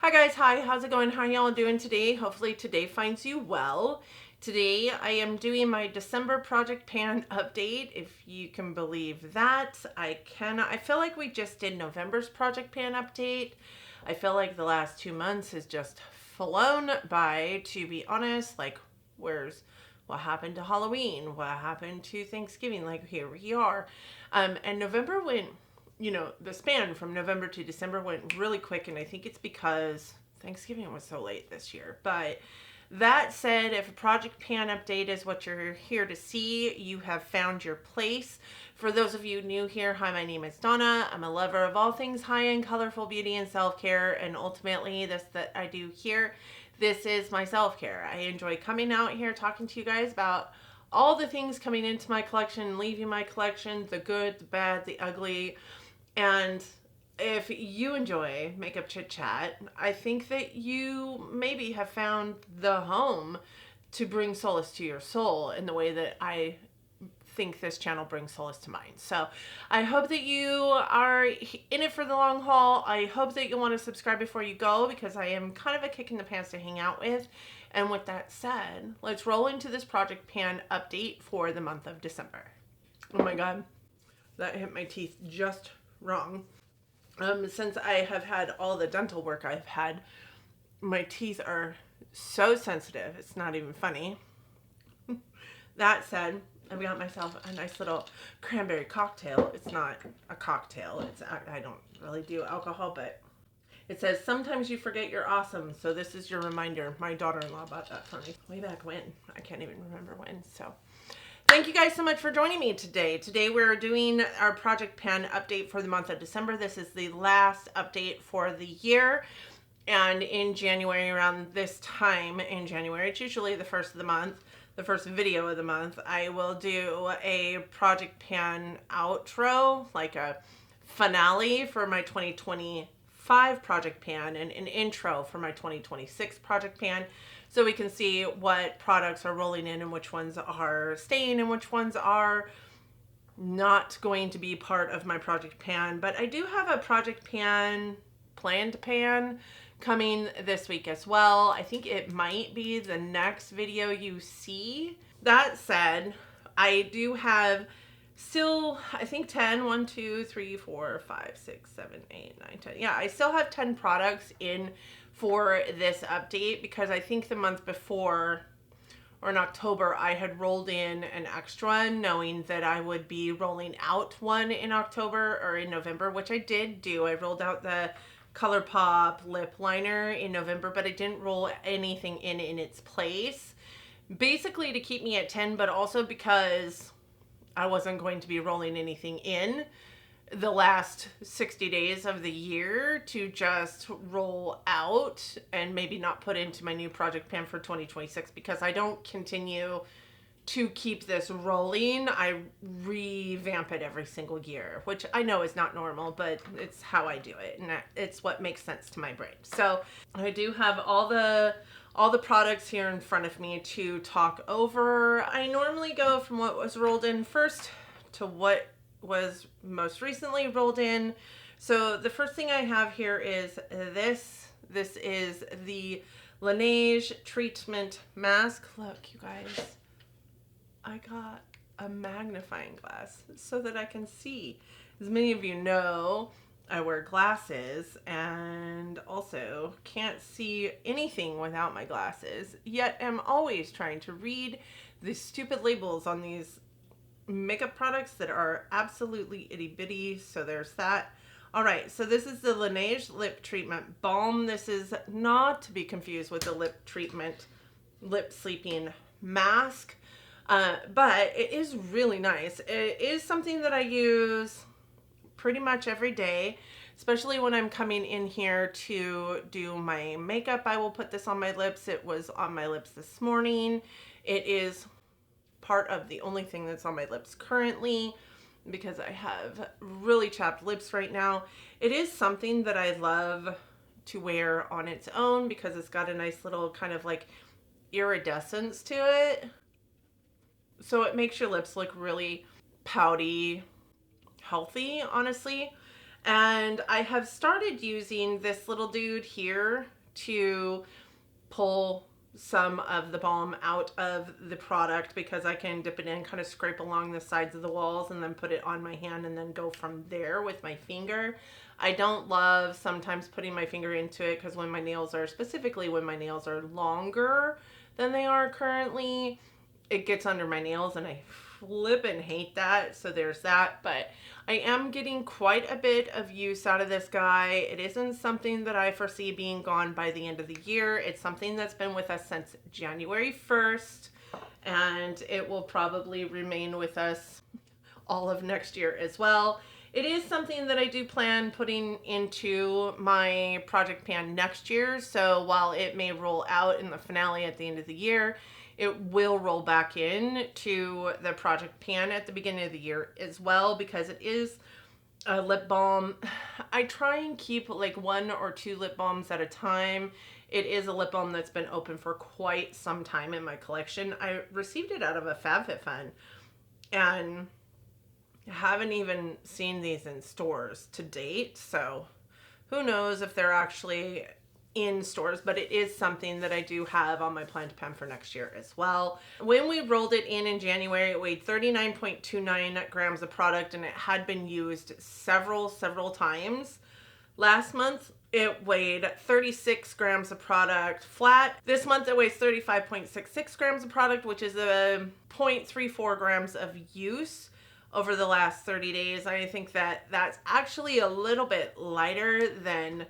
Hi guys, hi, how's it going? How y'all doing today? Hopefully today finds you well. Today I am doing my December project pan update, if you can believe that. I feel like we just did November's project pan update. I feel like the last 2 months has just flown by, to be honest. Like, what happened to Halloween? What happened to Thanksgiving? Like, here we are. And November went, the span from November to December went really quick, and I think it's because Thanksgiving was so late this year. But that said, if a project pan update is what you're here to see, you have found your place. For those of you new here, hi, my name is Donna. I'm a lover of all things high-end, colorful beauty and self-care, and ultimately this that I do here. This is my self-care. I enjoy coming out here talking to you guys about all the things coming into my collection, leaving my collection, the good, the bad, the ugly. And if you enjoy makeup chit chat, I think that you maybe have found the home to bring solace to your soul in the way that I think this channel brings solace to mine. So I hope that you are in it for the long haul. I hope that you'll want to subscribe before you go, because I am kind of a kick in the pants to hang out with. And with that said, let's roll into this project pan update for the month of December. Oh my God, that hit my teeth just wrong. Since I have had all the dental work I've had, my teeth are so sensitive, it's not even funny. That said, I got myself a nice little cranberry cocktail. It's not a cocktail. I don't really do alcohol, but it says, sometimes you forget you're awesome. So this is your reminder. My daughter-in-law bought that for me way back when. I can't even remember when. So thank you guys so much for joining me today. Today we're doing our project pan update for the month of December. This is the last update for the year. And in January, around this time in January, it's usually the first of the month, the first video of the month, I will do a project pan outro, like a finale for my 2025 project pan and an intro for my 2026 project pan, so we can see what products are rolling in and which ones are staying and which ones are not going to be part of my project pan. But I do have a project pan, planned pan, coming this week as well. I think it might be the next video you see. That said, I do have still, I think 10, 1, 2, 3, 4, 5, 6, 7, 8, 9, 10. Yeah, I still have 10 products in for this update, because I think the month before, or in October, I had rolled in an extra knowing that I would be rolling out one in October or in November, which I did do. I rolled out the ColourPop lip liner in November, but I didn't roll anything in its place. Basically to keep me at 10, but also because I wasn't going to be rolling anything in the last 60 days of the year to just roll out and maybe not put into my new project pan for 2026, because I don't continue to keep this rolling. I revamp it every single year, which I know is not normal, but it's how I do it, and it's what makes sense to my brain. So I do have all the products here in front of me to talk over. I normally go from what was rolled in first to what was most recently rolled in. So the first thing I have here is this. This is the Laneige treatment mask. Look, you guys, I got a magnifying glass so that I can see. As many of you know, I wear glasses and also can't see anything without my glasses, yet am always trying to read the stupid labels on these makeup products that are absolutely itty bitty. So there's that. All right, so this is the Laneige lip treatment balm. This is not to be confused with the lip treatment lip sleeping mask. But it is really nice. It is something that I use pretty much every day, especially when I'm coming in here to do my makeup. I will put this on my lips. It was on my lips this morning. It is part of the only thing that's on my lips currently, because I have really chapped lips right now. It is something that I love to wear on its own because it's got a nice little kind of like iridescence to it. So it makes your lips look really pouty, healthy, honestly. And I have started using this little dude here to pull some of the balm out of the product, because I can dip it in, kind of scrape along the sides of the walls, and then put it on my hand and then go from there with my finger. I don't love sometimes putting my finger into it, because when my nails are, specifically when my nails are longer than they are currently, it gets under my nails and I flippin' hate that. So there's that. But I am getting quite a bit of use out of this guy. It isn't something that I foresee being gone by the end of the year. It's something that's been with us since January 1st, and it will probably remain with us all of next year as well. It is something that I do plan putting into my project pan next year. So while it may roll out in the finale at the end of the year, it will roll back in to the project pan at the beginning of the year as well, because it is a lip balm. I try and keep like 1 or 2 lip balms at a time. It is a lip balm that's been open for quite some time in my collection. I received it out of a FabFitFun, and haven't even seen these in stores to date. So who knows if they're actually in stores, but it is something that I do have on my plan to pen for next year as well. When we rolled it in January, it weighed 39.29 grams of product, and it had been used several times. Last month, it weighed 36 grams of product flat. This month, it weighs 35.66 grams of product, which is a 0.34 grams of use over the last 30 days. I think that that's actually a little bit lighter than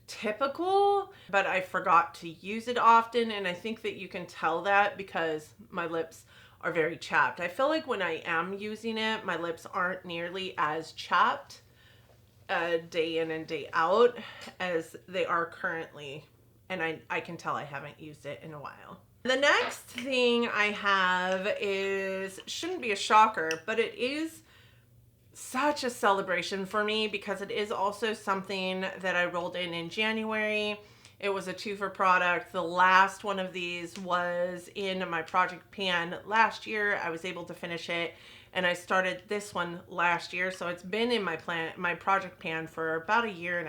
typical, but I forgot to use it often, and I think that you can tell that because my lips are very chapped. I feel like when I am using it, my lips aren't nearly as chapped day in and day out as they are currently, and I can tell I haven't used it in a while. The next thing I have is, shouldn't be a shocker, but it is such a celebration for me because it is also something that I rolled in January. It was a 2-for product. The last one of these was in my project pan last year. I was able to finish it, and I started this one last year. So it's been in my project pan for about 1.5 years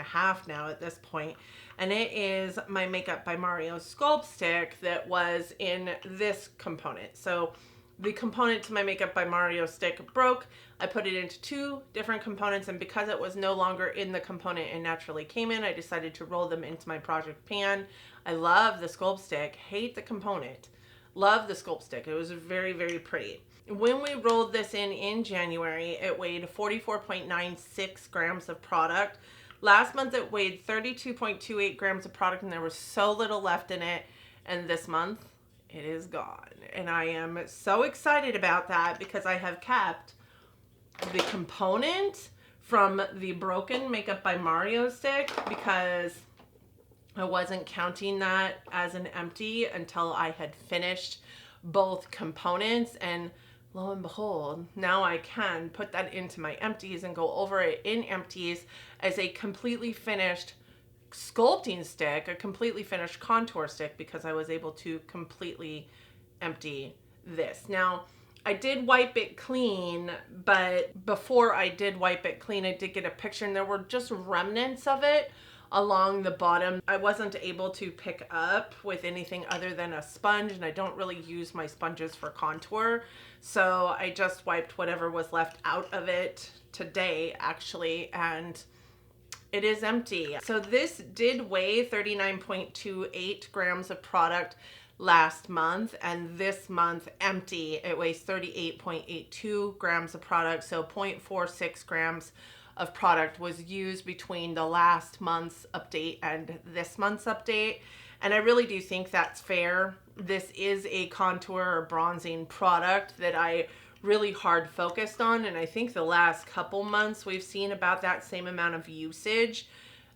now at this point. And it is my Makeup by Mario Sculpt Stick that was in this component. So the component to my Makeup by Mario stick broke. I put it into 2 different components, and because it was no longer in the component it naturally came in, I decided to roll them into my project pan. I love the sculpt stick, hate the component. Love the sculpt stick. It was very, very pretty. When we rolled this in January, it weighed 44.96 grams of product. Last month it weighed 32.28 grams of product, and there was so little left in it. And this month it is gone. And I am so excited about that because I have kept the component from the broken Makeup by Mario stick, because I wasn't counting that as an empty until I had finished both components. And lo and behold, now I can put that into my empties and go over it in empties as a completely finished sculpting stick, a completely finished contour stick, because I was able to completely empty this. Now, I did wipe it clean, but before I did wipe it clean, I did get a picture, and there were just remnants of it along the bottom. I wasn't able to pick up with anything other than a sponge, and I don't really use my sponges for contour. So I just wiped whatever was left out of it today, actually, and it is empty. So this did weigh 39.28 grams of product last month, and this month empty, it weighs 38.82 grams of product. So 0.46 grams of product was used between the last month's update and this month's update. And I really do think that's fair. This is a contour or bronzing product that I really hard focused on, and I think the last couple months we've seen about that same amount of usage.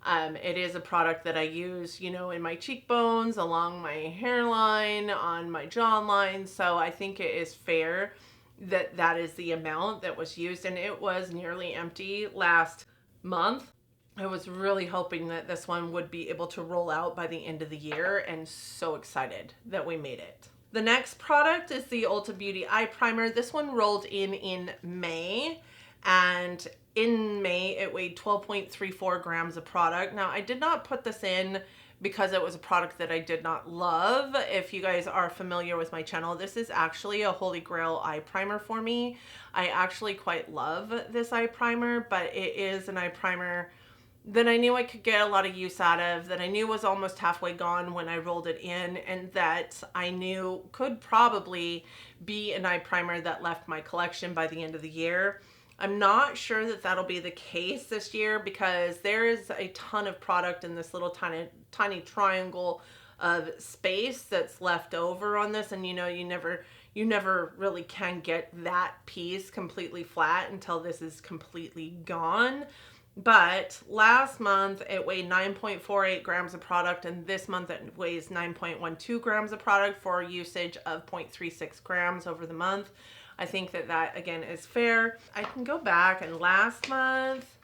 It is a product that I use, you know, in my cheekbones, along my hairline, on my jawline. So I think it is fair that that is the amount that was used, and it was nearly empty last month. I was really hoping that this one would be able to roll out by the end of the year, and so excited that we made it. The next product is the Ulta Beauty Eye Primer. This one rolled in May, and in May, it weighed 12.34 grams of product. Now, I did not put this in because it was a product that I did not love. If you guys are familiar with my channel, this is actually a holy grail eye primer for me. I actually quite love this eye primer, but it is an eye primer that I knew I could get a lot of use out of, that I knew was almost halfway gone when I rolled it in, and that I knew could probably be an eye primer that left my collection by the end of the year. I'm not sure that that'll be the case this year because there is a ton of product in this little tiny triangle of space that's left over on this, and you know, you never really can get that piece completely flat until this is completely gone. But last month it weighed 9.48 grams of product, and this month it weighs 9.12 grams of product for a usage of 0.36 grams over the month. I think that that again is fair. I can go back, and last month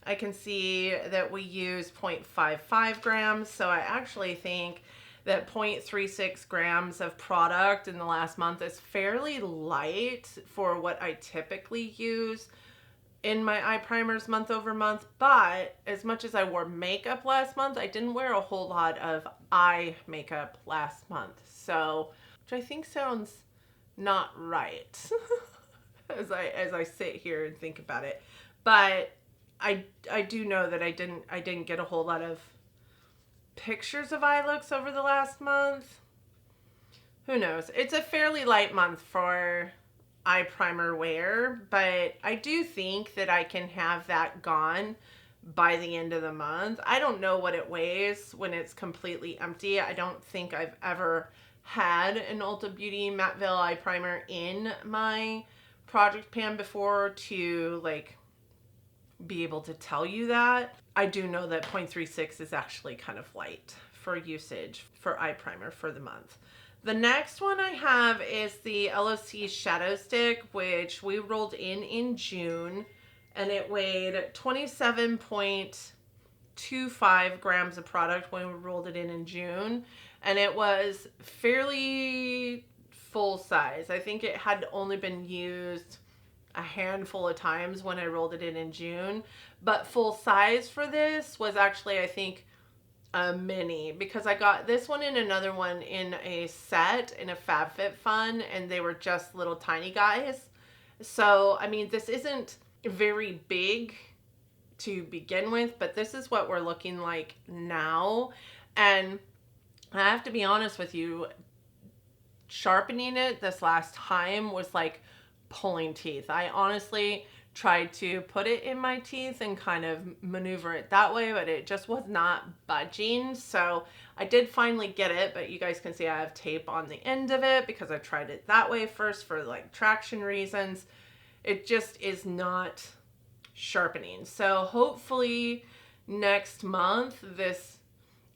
I can see that we used 0.55 grams. So I actually think that 0.36 grams of product in the last month is fairly light for what I typically use in my eye primers month over month. But as much as I wore makeup last month, I didn't wear a whole lot of eye makeup last month. So, which I think sounds not right as I sit here and think about it. But I do know that I didn't get a whole lot of pictures of eye looks over the last month. Who knows? It's a fairly light month for eye primer wear, but I do think that I can have that gone by the end of the month. I don't know what it weighs when it's completely empty. I don't think I've ever had an Ulta Beauty Matte Veil eye primer in my project pan before to like be able to tell you that. I do know that 0.36 is actually kind of light for usage for eye primer for the month. The next one I have is the LOC Shadow Stick, which we rolled in June, and it weighed 27.25 grams of product when we rolled it in June, and it was fairly full size. I think it had only been used a handful of times when I rolled it in June, but full size for this was actually, I think, a mini, because I got this one and another one in a set in a FabFitFun, and they were just little tiny guys. So, I mean, this isn't very big to begin with, but this is what we're looking like now. And I have to be honest with you, sharpening it this last time was like pulling teeth. I honestly tried to put it in my teeth and kind of maneuver it that way, but it just was not budging. So I did finally get it, but you guys can see I have tape on the end of it because I tried it that way first for like traction reasons. It just is not sharpening. So hopefully next month this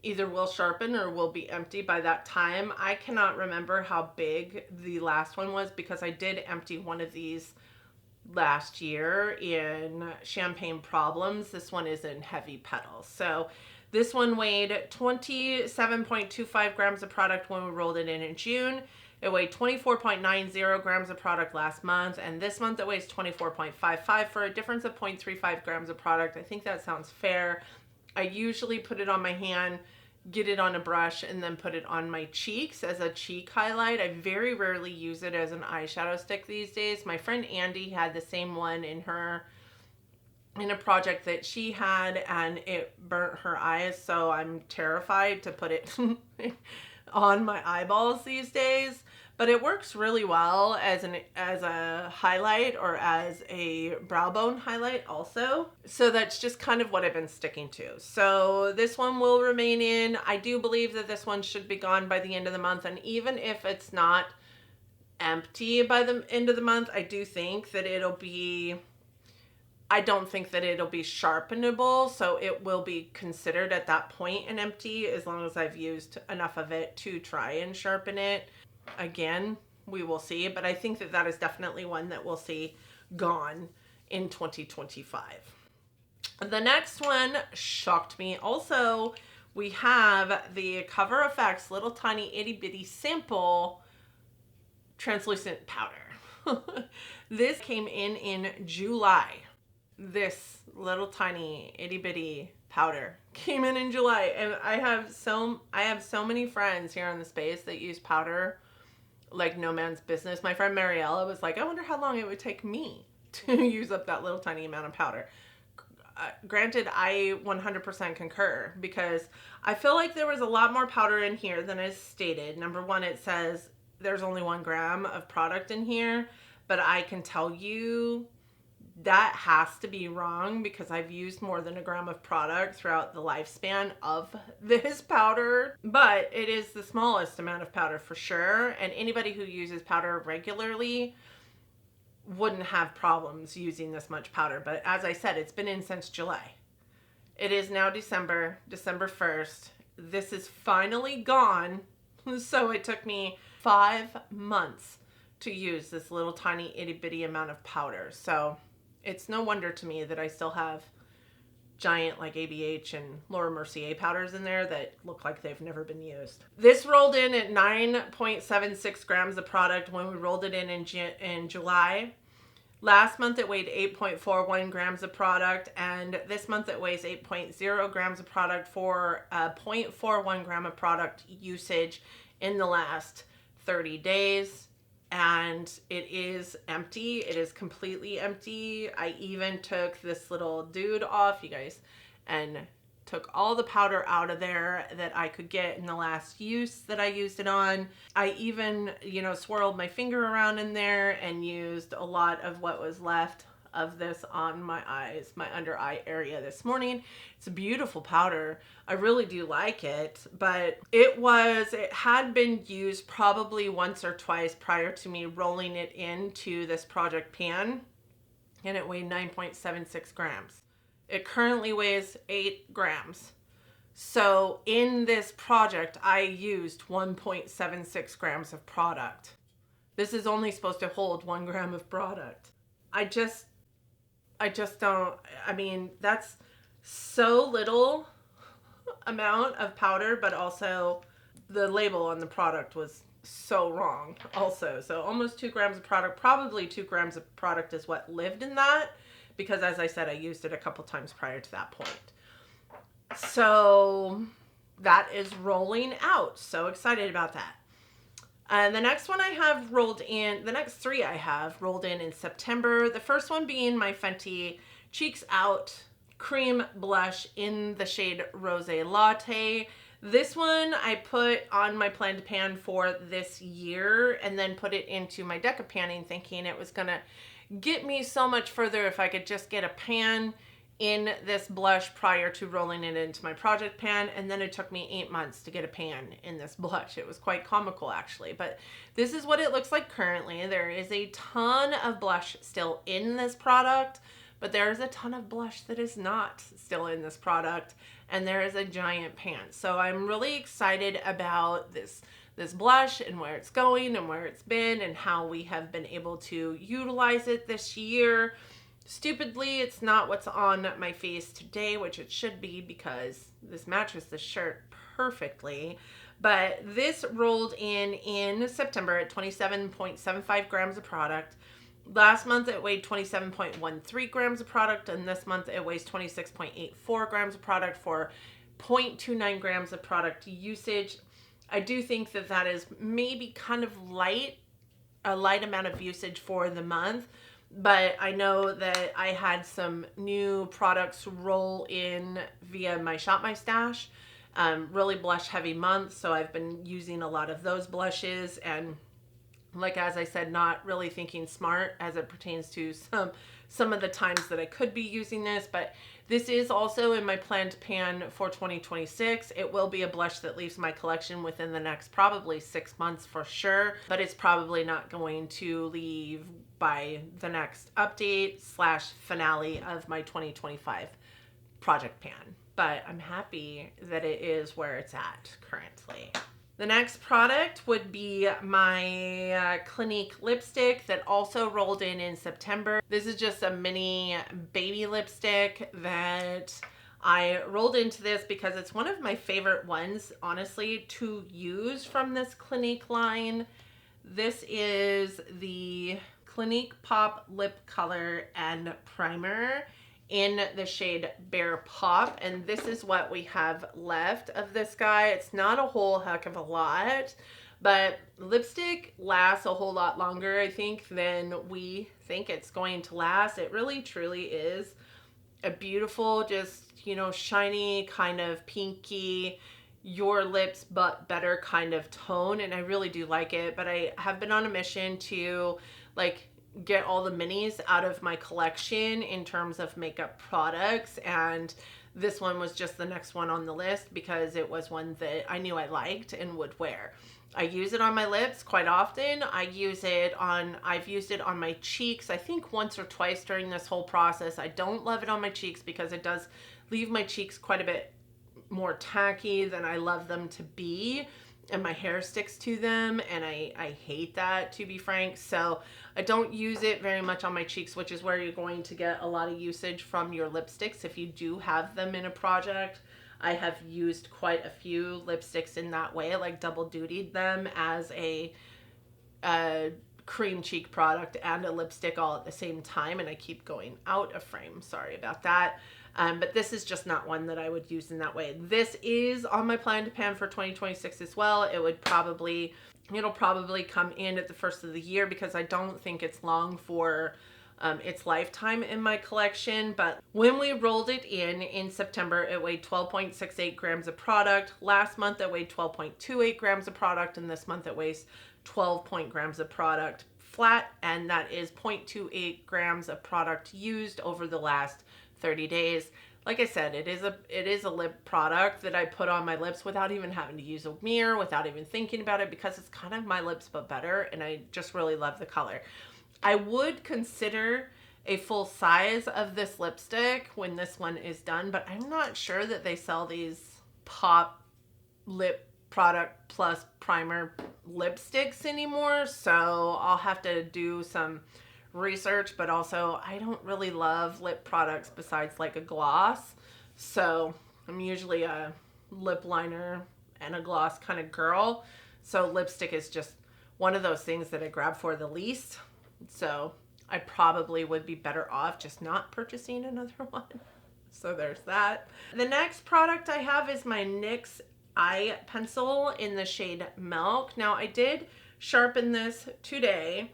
either will sharpen or will be empty by that time. I cannot remember how big the last one was because I did empty one of these last year in Champagne Problems. This one is in Heavy Petal. So this one weighed 27.25 grams of product when we rolled it in June. It weighed 24.90 grams of product last month, and this month it weighs 24.55 for a difference of 0.35 grams of product. I think that sounds fair. I usually put it on my hand, get it on a brush, and then put it on my cheeks as a cheek highlight. I very rarely use it as an eyeshadow stick these days. My friend Andy had the same one in a project that she had, and it burnt her eyes, so I'm terrified to put it on my eyeballs these days. But it works really well as a highlight or as a brow bone highlight also. So that's just kind of what I've been sticking to. So this one will remain in. I do believe that this one should be gone by the end of the month. And even if it's not empty by the end of the month, I do think that I don't think that it'll be sharpenable. So it will be considered at that point an empty as long as I've used enough of it to try and sharpen it. Again, we will see, but I think that that is definitely one that we'll see gone in 2025. The next one shocked me. Also, we have the Cover FX little tiny itty bitty sample translucent powder. This came in July. this little tiny itty bitty powder came in July, and I have so many friends here in the space that use powder like no man's business. My friend Mariella was like, I wonder how long it would take me to use up that little tiny amount of powder. Granted, I 100% concur, because I feel like there was a lot more powder in here than is stated. Number one, it says there's only 1 gram of product in here, but I can tell you that has to be wrong, because I've used more than 1 gram of product throughout the lifespan of this powder. But it is the smallest amount of powder for sure, and anybody who uses powder regularly wouldn't have problems using this much powder. But as I said, it's been in since July. It is now December 1st. This is finally gone. So it took me 5 months to use this little tiny itty bitty amount of powder. So it's no wonder to me that I still have giant like ABH and Laura Mercier powders in there that look like they've never been used. This rolled in at 9.76 grams of product when we rolled it in July. Last month it weighed 8.41 grams of product, and this month it weighs 8.0 grams of product for 0.41 gram of product usage in the last 30 days. And it is empty. It is completely empty. I even took this little dude off, you guys, and took all the powder out of there that I could get in the last use that I used it on. I even, swirled my finger around in there and used a lot of what was left of this on my eyes, my under eye area this morning. It's a beautiful powder. I really do like it, but it had been used probably once or twice prior to me rolling it into this project pan, and it weighed 9.76 grams. It currently weighs 8 grams. So in this project, I used 1.76 grams of product. This is only supposed to hold 1 gram of product. I just don't, that's so little amount of powder, but also the label on the product was so wrong also. So almost 2 grams of product, probably 2 grams of product is what lived in that, because as I said, I used it a couple times prior to that point. So that is rolling out. So excited about that. And the next one I have rolled in, the next 3 I have rolled in September. The first one being my Fenty Cheeks Out Cream Blush in the shade Rose Latte. This one I put on my planned pan for this year and then put it into my Deca panning, thinking it was going to get me so much further if I could just get a pan in this blush prior to rolling it into my project pan. And then it took me 8 months to get a pan in this blush. It was quite comical actually, but this is what it looks like currently. There is a ton of blush still in this product, but there is a ton of blush that is not still in this product, and there is a giant pan. So I'm really excited about this blush and where it's going and where it's been and how we have been able to utilize it this year. Stupidly, it's not what's on my face today, which it should be because this matches the shirt perfectly. But this rolled in September at 27.75 grams of product. Last month it weighed 27.13 grams of product, and this month it weighs 26.84 grams of product for 0.29 grams of product usage. I do think that that is maybe kind of a light amount of usage for the month, but I know that I had some new products roll in via my Shop My Stash. Really blush heavy month, so I've been using a lot of those blushes, and like as I said, not really thinking smart as it pertains to some of the times that I could be using this, but this is also in my planned pan for 2026. It will be a blush that leaves my collection within the next probably 6 months for sure, but it's probably not going to leave by the next update / finale of my 2025 project pan. But I'm happy that it is where it's at currently. The next product would be my Clinique lipstick that also rolled in September. This is just a mini baby lipstick that I rolled into this because it's one of my favorite ones, honestly, to use from this Clinique line. This is the Clinique Pop Lip Color and Primer. in the shade Bear Pop, and this is what we have left of this guy. It's not a whole heck of a lot, but lipstick lasts a whole lot longer, I think, than we think it's going to last. It really truly is a beautiful, just, you know, shiny, kind of pinky, your lips but better kind of tone, and I really do like it. But I have been on a mission to like get all the minis out of my collection in terms of makeup products, and this one was just the next one on the list because it was one that I knew I liked and would wear. I use it on my lips quite often. I've used it on my cheeks, I think once or twice during this whole process. I don't love it on my cheeks because it does leave my cheeks quite a bit more tacky than I love them to be, and my hair sticks to them, and I hate that, to be frank. So I don't use it very much on my cheeks, which is where you're going to get a lot of usage from your lipsticks if you do have them in a project. I have used quite a few lipsticks in that way, like double dutied them as a cream cheek product and a lipstick all at the same time, and I keep going out of frame. Sorry about that. But this is just not one that I would use in that way. This is on my plan to pan for 2026 as well. It'll probably come in at the first of the year because I don't think it's long for its lifetime in my collection. But when we rolled it in September, it weighed 12.68 grams of product. Last month it weighed 12.28 grams of product, and this month it weighs 12 grams of product flat, and that is 0.28 grams of product used over the last 30 days. Like I said, it is a lip product that I put on my lips without even having to use a mirror, without even thinking about it, because it's kind of my lips but better, and I just really love the color. I would consider a full size of this lipstick when this one is done, but I'm not sure that they sell these pop lip product plus primer lipsticks anymore, so I'll have to do some research. But also, I don't really love lip products besides like a gloss, so I'm usually a lip liner and a gloss kind of girl, so lipstick is just one of those things that I grab for the least. So I probably would be better off just not purchasing another one. So there's that. The next product I have is my NYX eye pencil in the shade Milk. Now I did sharpen this today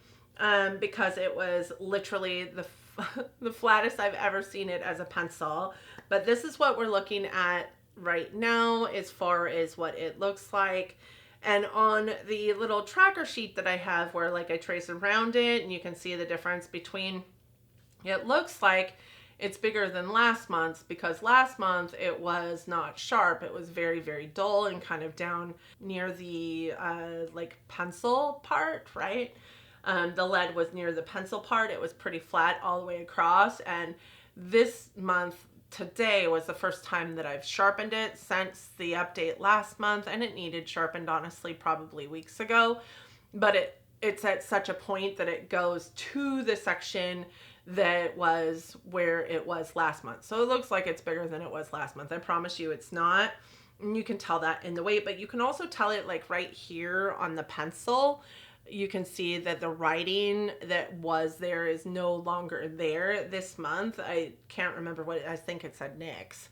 because it was literally the flattest I've ever seen it as a pencil. But this is what we're looking at right now as far as what it looks like. And on the little tracker sheet that I have where like I trace around it, and you can see the difference between, it looks like it's bigger than last month's, because last month it was not sharp. It was very, very dull and kind of down near the like pencil part, right? The lead was near the pencil part. It was pretty flat all the way across. And this month, today, was the first time that I've sharpened it since the update last month, and it needed sharpened honestly probably weeks ago, but it's at such a point that it goes to the section that was where it was last month. So it looks like it's bigger than it was last month. I promise you it's not. And you can tell that in the weight, but you can also tell it like right here on the pencil. You can see that the writing that was there is no longer there this month. I can't remember I think it said NYX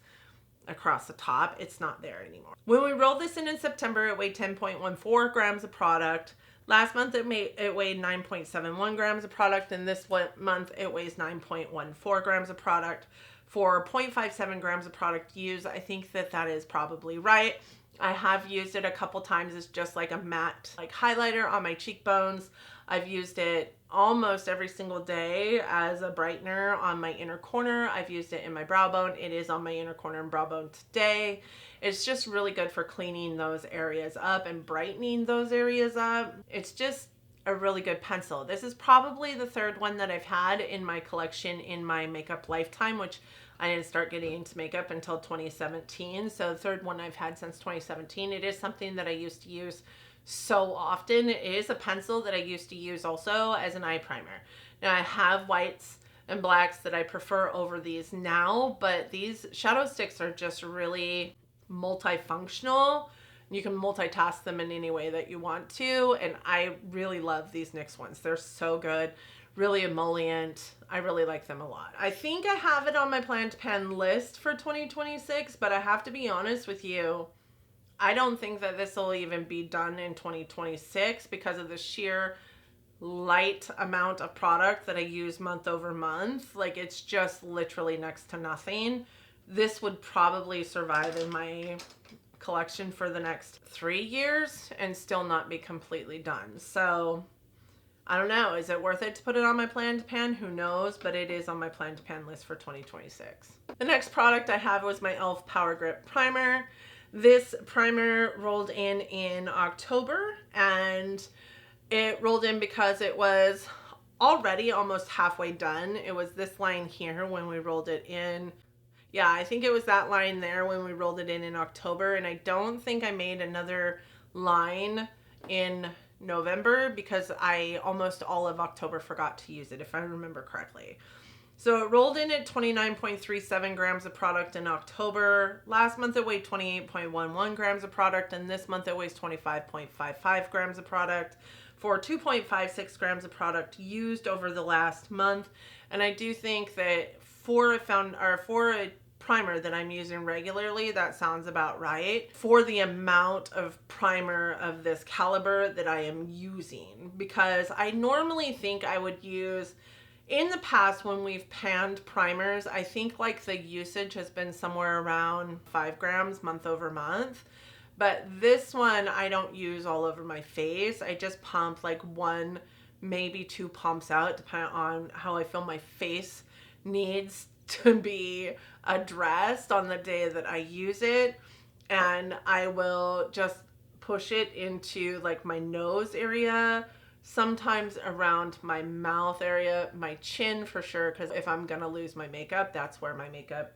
across the top. It's not there anymore. When we rolled this in September, it weighed 10.14 grams of product. Last month it weighed 9.71 grams of product, and this month it weighs 9.14 grams of product. For 0.57 grams of product used, I think that is probably right. I have used it a couple times as just like a matte like highlighter on my cheekbones. I've used it almost every single day as a brightener on my inner corner. I've used it in my brow bone. It is on my inner corner and brow bone today. It's just really good for cleaning those areas up and brightening those areas up. It's just a really good pencil. This is probably the third one that I've had in my collection in my makeup lifetime, which I didn't start getting into makeup until 2017. So the third one I've had since 2017. It is something that I used to use so often. It is a pencil that I used to use also as an eye primer. Now I have whites and blacks that I prefer over these now, but these shadow sticks are just really multifunctional. You can multitask them in any way that you want to, and I really love these NYX ones. They're so good. really emollient. I really like them a lot. I think I have it on my planned pan list for 2026, but I have to be honest with you. I don't think that this will even be done in 2026 because of the sheer light amount of product that I use month over month. Like, it's just literally next to nothing. This would probably survive in my collection for the next 3 years and still not be completely done. So I don't know. Is it worth it to put it on my planned pan? Who knows? But it is on my planned pan list for 2026. The next product I have was my e.l.f. Power Grip Primer. This primer rolled in October, and it rolled in because it was already almost halfway done. It was this line here when we rolled it in. Yeah, I think it was that line there when we rolled it in October, and I don't think I made another line in November because I almost all of October forgot to use it, if I remember correctly. So it rolled in at 29.37 grams of product in October. Last month it weighed 28.11 grams of product, and this month it weighs 25.55 grams of product for 2.56 grams of product used over the last month. And I do think that for a primer that I'm using regularly, that sounds about right for the amount of primer of this caliber that I am using, because I normally think I would use, in the past when we've panned primers, I think like the usage has been somewhere around 5 grams month over month. But this one I don't use all over my face. I just pump like 1, maybe 2 pumps out, depending on how I feel my face needs to be addressed on the day that I use it. And I will just push it into like my nose area, sometimes around my mouth area, my chin for sure, because if I'm gonna lose my makeup, that's where my makeup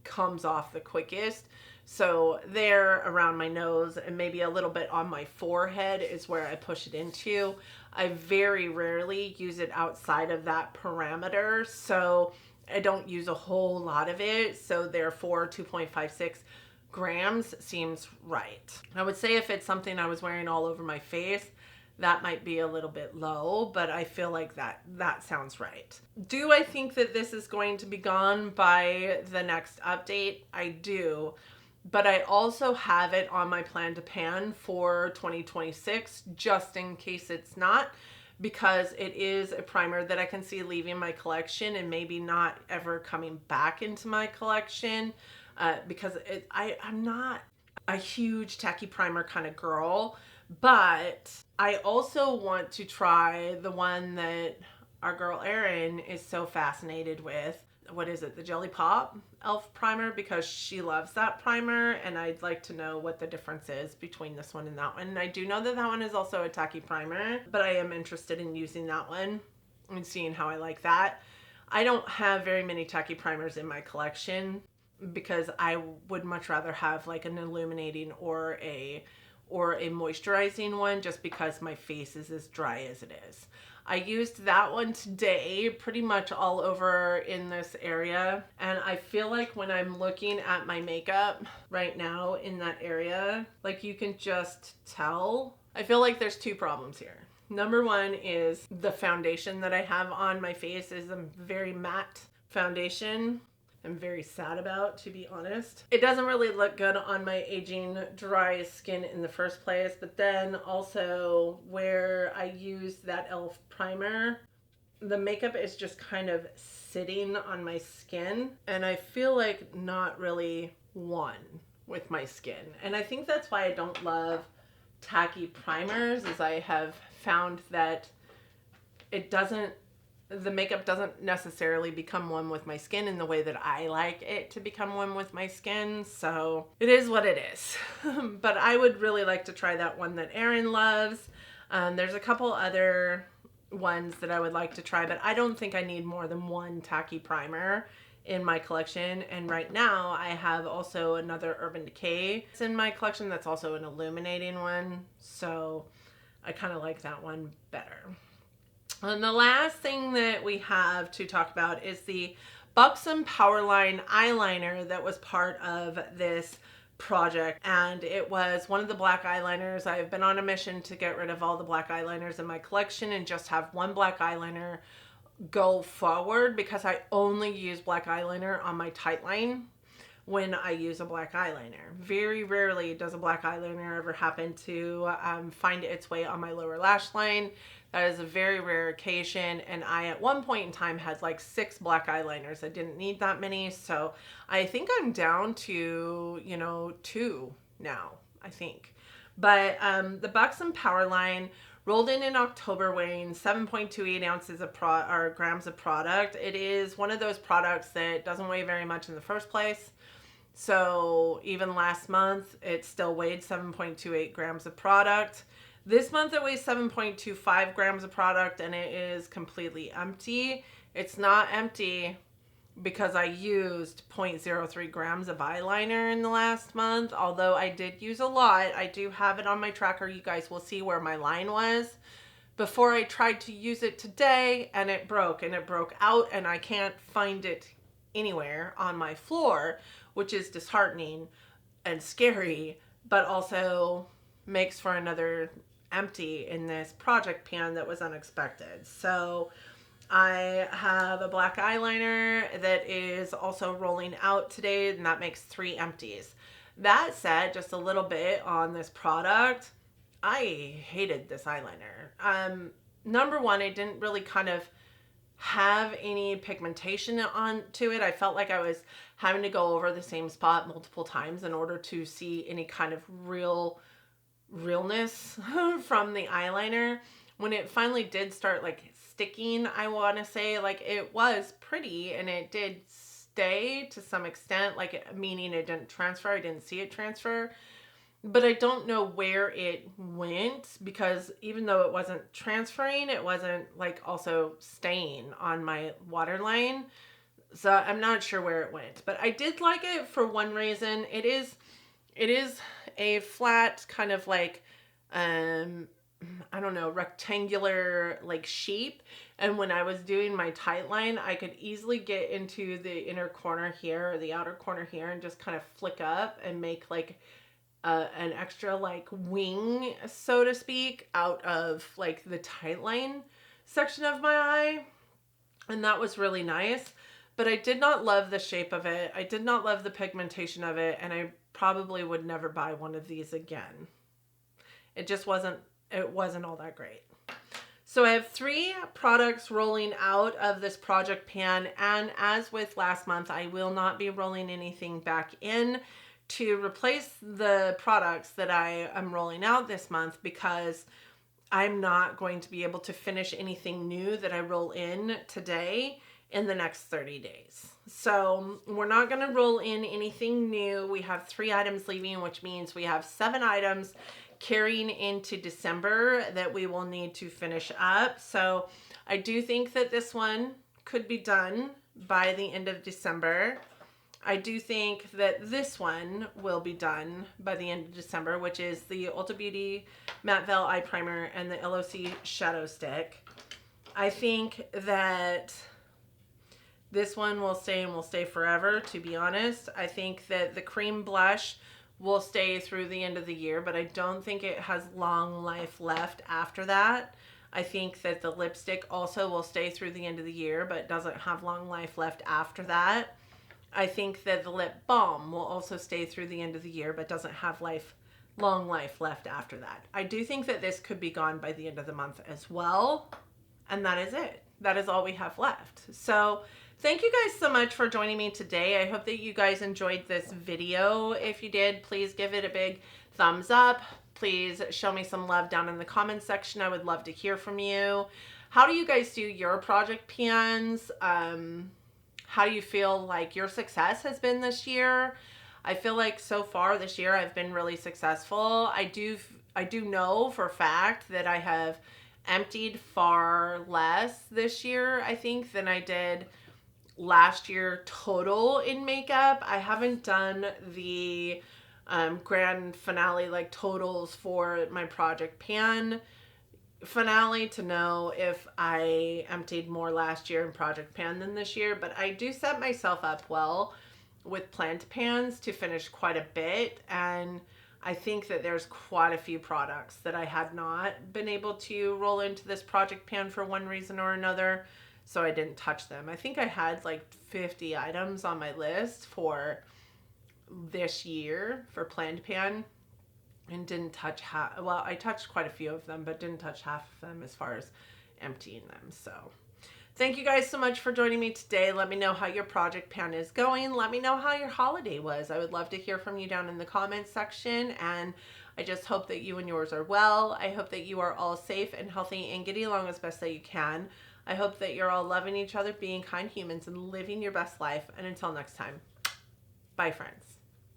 comes off the quickest. So there, around my nose, and maybe a little bit on my forehead is where I push it into. I very rarely use it outside of that parameter, so I don't use a whole lot of it. So therefore 2.56 grams seems right. I would say if it's something I was wearing all over my face, that might be a little bit low, but I feel like that sounds right. Do I think that this is going to be gone by the next update? I do, but I also have it on my plan to pan for 2026, just in case it's not, because it is a primer that I can see leaving my collection and maybe not ever coming back into my collection, because I'm not a huge tacky primer kind of girl. But I also want to try the one that our girl Erin is so fascinated with. What is it? The Jelly Pop e.l.f. primer, because she loves that primer, and I'd like to know what the difference is between this one and that one. And I do know that that one is also a tacky primer, but I am interested in using that one and seeing how I like that. I don't have very many tacky primers in my collection because I would much rather have like an illuminating or a moisturizing one, just because my face is as dry as it is. I used that one today pretty much all over in this area, and I feel like when I'm looking at my makeup right now in that area, like you can just tell, I feel like there's 2 problems here. Number one is the foundation that I have on my face is a very matte foundation. I'm very sad about, to be honest. It doesn't really look good on my aging dry skin in the first place, but then also where I use that e.l.f. primer, the makeup is just kind of sitting on my skin, and I feel like not really one with my skin. And I think that's why I don't love tacky primers, is I have found that the makeup doesn't necessarily become one with my skin in the way that I like it to become one with my skin. So it is what it is. But I would really like to try that one that Erin loves. There's a couple other ones that I would like to try, but I don't think I need more than one tacky primer in my collection. And right now I have also another Urban Decay in my collection that's also an illuminating one. So I kind of like that one better. And the last thing that we have to talk about is the Buxom Powerline eyeliner that was part of this project. And it was one of the black eyeliners. I've been on a mission to get rid of all the black eyeliners in my collection and just have one black eyeliner go forward because I only use black eyeliner on my tight line when I use a black eyeliner. Very rarely does a black eyeliner ever happen to find its way on my lower lash line. That is a very rare occasion, and I at one point in time had like 6 black eyeliners. I didn't need that many, so I think I'm down to, you know, 2 now, I think. But the Buxom Power Line rolled in October, weighing 7.28 ounces of grams of product. It is one of those products that doesn't weigh very much in the first place. So even last month, it still weighed 7.28 grams of product. This month it weighs 7.25 grams of product, and it is completely empty. It's not empty because I used 0.03 grams of eyeliner in the last month. Although I did use a lot. I do have it on my tracker. You guys will see where my line was before I tried to use it today, and it broke out, and I can't find it anywhere on my floor, which is disheartening and scary, but also makes for another empty in this project pan that was unexpected. So I have a black eyeliner that is also rolling out today, and that makes 3 empties. That said, just a little bit on this product, I hated this eyeliner. Number one, it didn't really kind of have any pigmentation onto it. I felt like I was having to go over the same spot multiple times in order to see any kind of realness from the eyeliner. When it finally did start like sticking, I want to say, like, it was pretty and it did stay to some extent, like, meaning it didn't transfer. I didn't see it transfer, but I don't know where it went, because even though it wasn't transferring, it wasn't like also staying on my waterline. So I'm not sure where it went, but I did like it for one reason. It is a flat kind of like, I don't know, rectangular like shape. And when I was doing my tight line, I could easily get into the inner corner here or the outer corner here and just kind of flick up and make like an extra like wing, so to speak, out of like the tight line section of my eye. And that was really nice. But I did not love the shape of it. I did not love the pigmentation of it. And I probably would never buy one of these again. It just wasn't all that great. So I have 3 products rolling out of this project pan. And as with last month, I will not be rolling anything back in to replace the products that I am rolling out this month, because I'm not going to be able to finish anything new that I roll in today in the next 30 days. So we're not going to roll in anything new. We have 3 items leaving, which means we have 7 items carrying into December that we will need to finish up. So I do think that this one could be done by the end of December. I do think that this one will be done by the end of December, which is the Ulta Beauty Matte Veil Eye Primer and the LOC Shadow Stick. I think that this one will stay and will stay forever, to be honest. I think that the cream blush will stay through the end of the year, but I don't think it has long life left after that. I think that the lipstick also will stay through the end of the year, but doesn't have long life left after that. I think that the lip balm will also stay through the end of the year, but doesn't have long life left after that. I do think that this could be gone by the end of the month as well. And that is it. That is all we have left. So thank you guys so much for joining me today. I hope that you guys enjoyed this video. If you did, please give it a big thumbs up. Please show me some love down in the comments section. I would love to hear from you. How do you guys do your project pans? How do you feel like your success has been this year? I feel like so far this year I've been really successful. I do know for a fact that I have emptied far less this year, I think, than I did last year total in makeup. I haven't done the grand finale like totals for my project pan finale to know if I emptied more last year in project pan than this year, but I do set myself up well with plant pans to finish quite a bit, and I think that there's quite a few products that I had not been able to roll into this project pan for one reason or another. so I didn't touch them. I think I had like 50 items on my list for this year for planned pan, and didn't touch half. Well, I touched quite a few of them, but didn't touch half of them as far as emptying them. So thank you guys so much for joining me today. Let me know how your project pan is going. Let me know how your holiday was. I would love to hear from you down in the comments section. And I just hope that you and yours are well. I hope that you are all safe and healthy and getting along as best that you can. I hope that you're all loving each other, being kind humans, and living your best life. And until next time, bye friends.